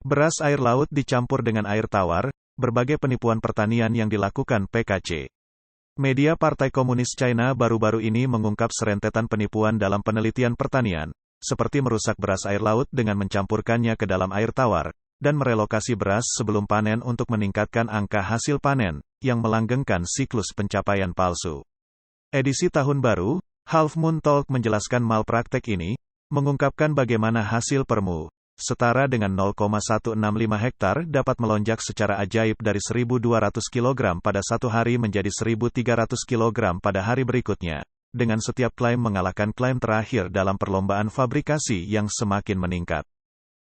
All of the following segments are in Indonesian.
Beras air laut dicampur dengan air tawar, berbagai penipuan pertanian yang dilakukan PKC. Media Partai Komunis China baru-baru ini mengungkap serentetan penipuan dalam penelitian pertanian, seperti merusak beras air laut dengan mencampurkannya ke dalam air tawar, dan merelokasi beras sebelum panen untuk meningkatkan angka hasil panen, yang melanggengkan siklus pencapaian palsu. Edisi Tahun Baru, Half Moon Talk menjelaskan malpraktek ini, mengungkapkan bagaimana hasil permu, setara dengan 0,165 hektar dapat melonjak secara ajaib dari 1.200 kg pada satu hari menjadi 1.300 kg pada hari berikutnya, dengan setiap klaim mengalahkan klaim terakhir dalam perlombaan fabrikasi yang semakin meningkat.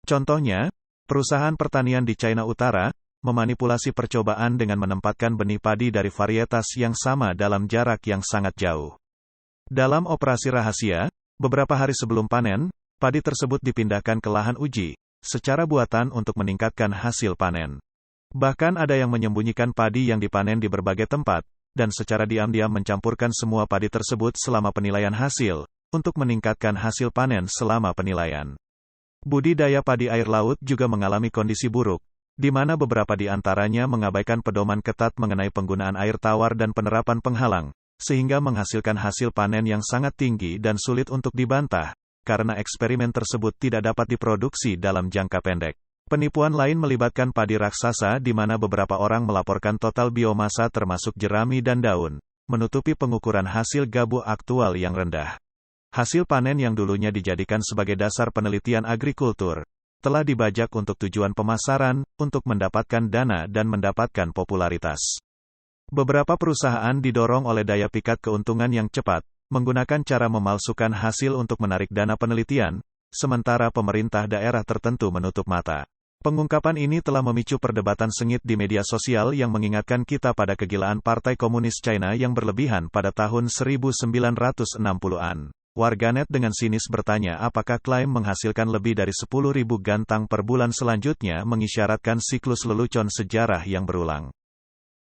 Contohnya, perusahaan pertanian di China Utara, memanipulasi percobaan dengan menempatkan benih padi dari varietas yang sama dalam jarak yang sangat jauh. Dalam operasi rahasia, beberapa hari sebelum panen, padi tersebut dipindahkan ke lahan uji, secara buatan untuk meningkatkan hasil panen. Bahkan ada yang menyembunyikan padi yang dipanen di berbagai tempat, dan secara diam-diam mencampurkan semua padi tersebut selama penilaian hasil, untuk meningkatkan hasil panen selama penilaian. Budidaya padi air laut juga mengalami kondisi buruk, di mana beberapa di antaranya mengabaikan pedoman ketat mengenai penggunaan air tawar dan penerapan penghalang, sehingga menghasilkan hasil panen yang sangat tinggi dan sulit untuk dibantah, karena eksperimen tersebut tidak dapat diproduksi dalam jangka pendek. Penipuan lain melibatkan padi raksasa di mana beberapa orang melaporkan total biomasa termasuk jerami dan daun, menutupi pengukuran hasil gabah aktual yang rendah. Hasil panen yang dulunya dijadikan sebagai dasar penelitian agrikultur, telah dibajak untuk tujuan pemasaran, untuk mendapatkan dana dan mendapatkan popularitas. Beberapa perusahaan didorong oleh daya pikat keuntungan yang cepat, menggunakan cara memalsukan hasil untuk menarik dana penelitian, sementara pemerintah daerah tertentu menutup mata. Pengungkapan ini telah memicu perdebatan sengit di media sosial yang mengingatkan kita pada kegilaan Partai Komunis China yang berlebihan pada tahun 1960-an. Warganet dengan sinis bertanya apakah klaim menghasilkan lebih dari 10.000 gantang per bulan selanjutnya mengisyaratkan siklus lelucon sejarah yang berulang.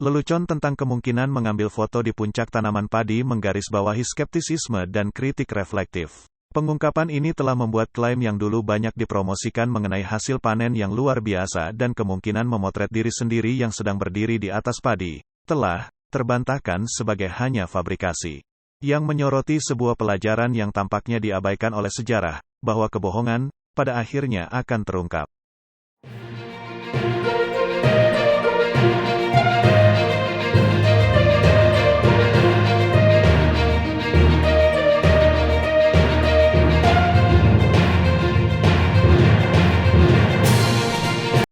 Lelucon tentang kemungkinan mengambil foto di puncak tanaman padi menggarisbawahi skeptisisme dan kritik reflektif. Pengungkapan ini telah membuat klaim yang dulu banyak dipromosikan mengenai hasil panen yang luar biasa dan kemungkinan memotret diri sendiri yang sedang berdiri di atas padi, telah terbantahkan sebagai hanya fabrikasi. Yang menyoroti sebuah pelajaran yang tampaknya diabaikan oleh sejarah, bahwa kebohongan, pada akhirnya akan terungkap.